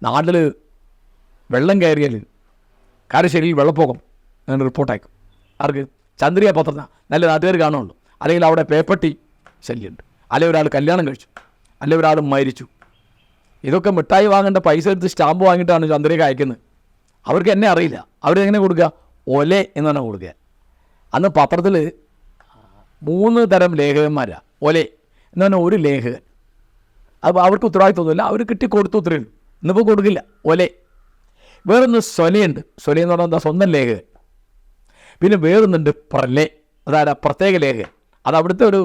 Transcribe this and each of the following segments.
നാട്ടിൽ വെള്ളം കയറിയാൽ കാരശ്ശേരിയിൽ വെള്ളപ്പൊക്കം അങ്ങനെ റിപ്പോർട്ടയക്കും. ആർക്ക്? ചന്ദ്രിക പത്രത്തിൽ നല്ല നാട്ടുകാർ കാണുള്ളൂ. അല്ലെങ്കിൽ അവിടെ പേപ്പട്ടി ശല്യമുണ്ട്, അല്ലെങ്കിൽ ഒരാൾ കല്യാണം കഴിച്ചു, അല്ലെങ്കിൽ ഒരാൾ മരിച്ചു. ഇതൊക്കെ മിഠായി വാങ്ങേണ്ട പൈസ എടുത്ത് സ്റ്റാമ്പ് വാങ്ങിയിട്ടാണ് ചന്ദ്രിക അയക്കുന്നത്. അവർക്ക് എന്നെ അറിയില്ല. അവരെങ്ങനെ കൊടുക്കുക? ഒലെ എന്നാണ് കൊടുക്കുക. അന്ന് പത്രത്തിൽ 3 തരം ലേഖകന്മാരാണ്. ഒലെ എന്ന് പറഞ്ഞാൽ ഒരു ലേഖകൻ. അപ്പോൾ അവർക്ക് ഉത്തരവാദിത്വമൊന്നുമില്ല, അവർ കിട്ടി കൊടുത്തു ഉത്തരവുള്ളൂ. ഇന്നിപ്പോൾ കൊടുക്കില്ല. ഒലെ. വേറൊന്ന് സ്വലയുണ്ട്. സ്വല എന്ന് പറഞ്ഞാൽ എന്താ? സ്വന്തം ലേഖകൻ. പിന്നെ വേറൊന്നുണ്ട് പ്രലെ, അതായത് പ്രത്യേക ലേഖകൻ. അത് അവിടുത്തെ ഒരു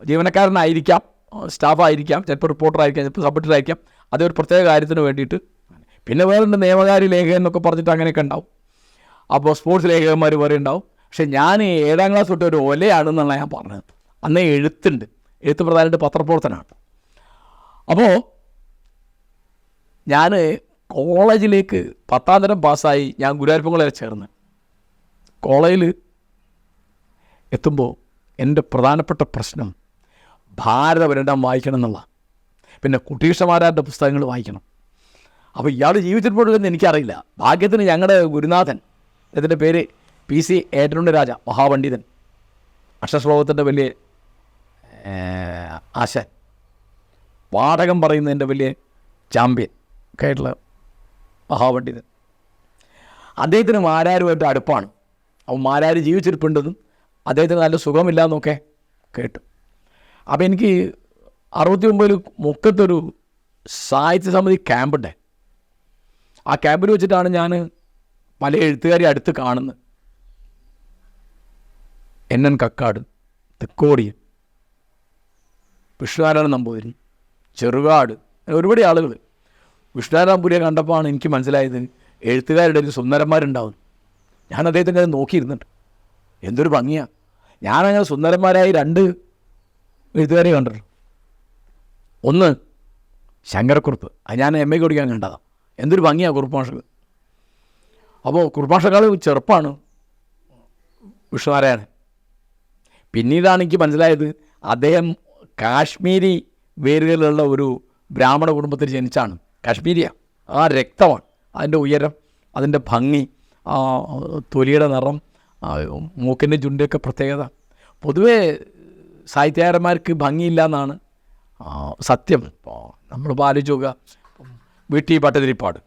ജീവനക്കാരനായിരിക്കാം, സ്റ്റാഫായിരിക്കാം, ചിലപ്പോൾ റിപ്പോർട്ടറായിരിക്കാം, ചിലപ്പോൾ സബ് എഡിറ്ററായിരിക്കാം. അതൊരു പ്രത്യേക കാര്യത്തിന് വേണ്ടിയിട്ട്. പിന്നെ വേറുണ്ട് നിയമകാര്യ ലേഖകൻ എന്നൊക്കെ പറഞ്ഞിട്ട് അങ്ങനെയൊക്കെ ഉണ്ടാവും. അപ്പോൾ സ്പോർട്സ് ലേഖകന്മാർ വേറെ ഉണ്ടാവും. പക്ഷേ ഞാൻ 7ാം ക്ലാസ് തൊട്ട് ഒരു ഒലയാണെന്നാണ് ഞാൻ പറഞ്ഞത്. അന്നേ എഴുത്തുണ്ട്. എഴുത്ത് പ്രധാനമായിട്ട് പത്രപ്രവർത്തനമാണ്. അപ്പോൾ ഞാൻ കോളേജിലേക്ക് 10ാം തരം പാസ്സായി. ഞാൻ ഗുരുവായൂരപ്പൻ കോളേജിൽ ചേർന്ന് കോളേജിൽ എത്തുമ്പോൾ എൻ്റെ പ്രധാനപ്പെട്ട പ്രശ്നം ഭാരതപര്യടനം വായിക്കണം എന്നുള്ള, പിന്നെ കുട്ടീഷമാരാരുടെ പുസ്തകങ്ങൾ വായിക്കണം. അപ്പോൾ ഇയാൾ ജീവിച്ചിട്ടുണ്ടെന്ന് എനിക്കറിയില്ല. ഭാഗ്യത്തിന് ഞങ്ങളുടെ ഗുരുനാഥൻ, ഇതിൻ്റെ പേര് PC ഏറ്റുണ്ട് രാജ, മഹാപണ്ഡിതൻ, അക്ഷരശ്ലോകത്തിൻ്റെ വലിയ ആശാൻ, പാഠകം പറയുന്നതിൻ്റെ വലിയ ചാമ്പ്യൻ ഒക്കെ ആയിട്ടുള്ള മഹാപണ്ഡിതൻ. അദ്ദേഹത്തിന് മാരാരുമായിട്ട് അടുപ്പാണ്. അപ്പോൾ മാരാർ ജീവിച്ചിരിപ്പുണ്ടെന്നും അദ്ദേഹത്തിന് നല്ല സുഖമില്ല എന്നൊക്കെ കേട്ടു. അപ്പോൾ എനിക്ക് 69 മുക്കത്തൊരു സാഹിത്യ സമിതി ക്യാമ്പുണ്ട്. ആ ക്യാമ്പിൽ വെച്ചിട്ടാണ് ഞാൻ പല എഴുത്തുകാരെ അടുത്ത് കാണുന്നത്. NN കക്കാട്, തെക്കോടിയൻ, വിഷ്ണുനാരായണൻ നമ്പൂതിരി, ചെറുകാട്, ഒരുപാട് ആളുകൾ. വിഷ്ണുനാരായണൻ നമ്പൂതിരിയെ കണ്ടപ്പോഴാണ് എനിക്ക് മനസ്സിലായത് എഴുത്തുകാരുടെ ഒരു സുന്ദരന്മാരുണ്ടാവും. ഞാൻ അദ്ദേഹത്തിൻ്റെ അത് നോക്കിയിരുന്നുണ്ട്. എന്തൊരു ഭംഗിയാണ്. ഞാനങ്ങനെ സുന്ദരന്മാരായി 2 എഴുത്തുകാരെ കണ്ടിട്ടുണ്ട്. ഒന്ന് ശങ്കരക്കുറുപ്പ്, അത് ഞാൻ MA കുടിക്കാൻ കണ്ടതാണ്. എന്തൊരു ഭംഗിയാണ് കുറുപ്പ് മാഷ്. അപ്പോൾ കുറുപ്പ് മാഷേക്കാൾ ചെറുപ്പമാണ് വിഷ്ണുനാരായണൻ. പിന്നീടാണ് എനിക്ക് മനസ്സിലായത് അദ്ദേഹം കാശ്മീരി വേരുകളുള്ള ഒരു ബ്രാഹ്മണ കുടുംബത്തിൽ ജനിച്ചാണ്. കാശ്മീരിയാണ്. ആ രക്തമാണ്, അതിൻ്റെ ഉയരം, അതിൻ്റെ ഭംഗി, തൊലിയുടെ നിറം, മൂക്കിൻ്റെ ചുണ്ടൊക്കെ പ്രത്യേകത. പൊതുവേ സാഹിത്യകാരന്മാർക്ക് ഭംഗിയില്ല എന്നാണ് സത്യം. നമ്മളിപ്പോൾ ആലോചിച്ച് നോക്കുക, VT ഭട്ടതിരിപ്പാട്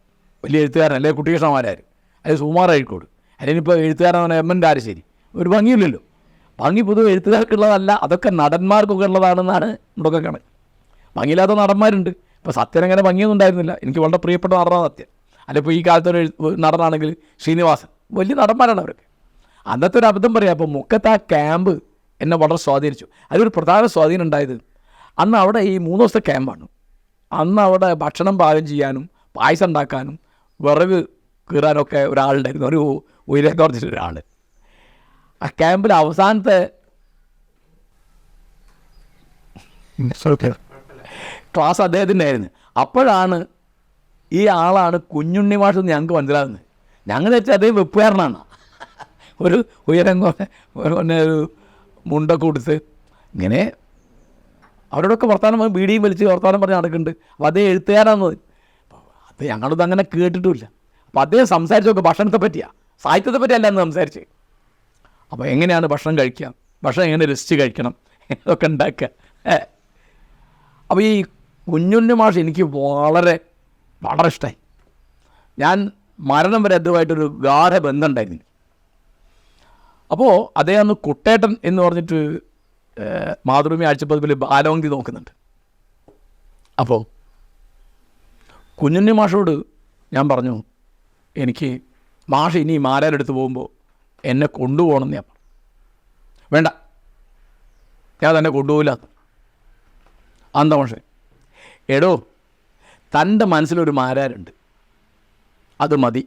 വലിയ എഴുത്തുകാരൻ, അല്ലെങ്കിൽ കുട്ടികൃഷ്ണമാരാർ, അല്ലെങ്കിൽ സുകുമാർ അഴീക്കോട്, അല്ലെങ്കിൽ ഇപ്പോൾ എഴുത്തുകാരൻ MN രാജശ്ശേരി. ഒരു ഭംഗിയില്ലല്ലോ. ഭംഗി പൊതുവെ എഴുത്തുകാർക്കുള്ളതല്ല, അതൊക്കെ നടന്മാർക്കൊക്കെ ഉള്ളതാണെന്നാണ് നമ്മുടെയൊക്കെ കണക്ക്. ഭംഗിയില്ലാത്ത നടന്മാരുണ്ട്. ഇപ്പോൾ സത്യൻ അങ്ങനെ ഭംഗിയൊന്നും ഉണ്ടായിരുന്നില്ല. എനിക്ക് വളരെ പ്രിയപ്പെട്ട നടനാണ് സത്യൻ. അല്ലെങ്കിൽ ഇപ്പോൾ ഈ കാലത്തൊരു നടനാണെങ്കിൽ ശ്രീനിവാസൻ, വലിയ നടന്മാരാണ് അവരൊക്കെ. അന്നത്തെ ഒരു അബദ്ധം പറയാം. അപ്പോൾ മുക്കത്ത് ആ ക്യാമ്പ് എന്നെ വളരെ സ്വാധീനിച്ചു. അതിലൊരു പ്രധാന സ്വാധീനം ഉണ്ടായത്, അന്ന് അവിടെ ഈ 3 ദിവസത്തെ ക്യാമ്പാണ്. അന്ന് അവിടെ ഭക്ഷണം പാകം ചെയ്യാനും പായസം ഉണ്ടാക്കാനും വിറക് കീറാനൊക്കെ ഒരാളുണ്ടായിരുന്നു, ഒരു ഉയരേന്ന് പറഞ്ഞിട്ട് ഒരാൾ. ആ ക്യാമ്പിൽ അവസാനത്തെ ക്ലാസ് അദ്ദേഹത്തിൻ്റെ ആയിരുന്നു. അപ്പോഴാണ് ഈ ആളാണ് കുഞ്ഞുണ്ണി മാഷ് എന്ന് ഞങ്ങൾക്ക് മനസ്സിലാകുന്നത്. ഞങ്ങൾ വെച്ചാൽ അദ്ദേഹം വെപ്പുകാരനാണ്. ഒരു ഉയരം ഒരു മുണ്ടൊക്കെ കൊടുത്ത് ഇങ്ങനെ അവരോടൊക്കെ വർത്തമാനം ബീഡിയും വലിച്ച് വർത്തമാനം പറഞ്ഞ് നടക്കുന്നുണ്ട്. അപ്പോൾ അദ്ദേഹം എഴുത്തുകാരാണെന്നത് അത് ഞങ്ങളത് അങ്ങനെ കേട്ടിട്ടുമില്ല. അപ്പോൾ അദ്ദേഹം സംസാരിച്ചൊക്കെ ഭക്ഷണത്തെ പറ്റിയാണ്, സാഹിത്യത്തെ പറ്റിയല്ല എന്ന് സംസാരിച്ച്. അപ്പോൾ എങ്ങനെയാണ് ഭക്ഷണം കഴിക്കുക, ഭക്ഷണം എങ്ങനെ രസിച്ച് കഴിക്കണം, ഇതൊക്കെ ഉണ്ടാക്കുക. അപ്പോൾ ഈ കുഞ്ഞുണ്ണി മാഷ് എനിക്ക് വളരെ വളരെ ഇഷ്ടമായി. ഞാൻ മരണം വരെ അതുമായിട്ടൊരു ഗാഢ ബന്ധം ഉണ്ടായിരുന്നു. അപ്പോൾ അദ്ദേഹം അന്ന് കുട്ടേട്ടൻ എന്ന് പറഞ്ഞിട്ട് മാതൃഭൂമി ആഴ്ചപ്പതിപ്പിൽ ബാലവന്തി നോക്കുന്നുണ്ട്. അപ്പോൾ കുഞ്ഞുണ്ണി മാഷോട് ഞാൻ പറഞ്ഞു, എനിക്ക് മാഷ് ഇനി മാരാരെടുത്ത് പോകുമ്പോൾ എന്നെ കൊണ്ടുപോകണം എന്ന് ഞാൻ പറഞ്ഞു. വേണ്ട, ഞാൻ തന്നെ കൊണ്ടുപോകില്ല. അന്ത മാഷേ, എടോ തൻ്റെ മനസ്സിലൊരു മാരാരുണ്ട്, അത് മതി.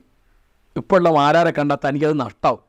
ഇപ്പോഴുള്ള മാരാരെ കണ്ടാൽ തനിക്കത് നഷ്ടമാവും.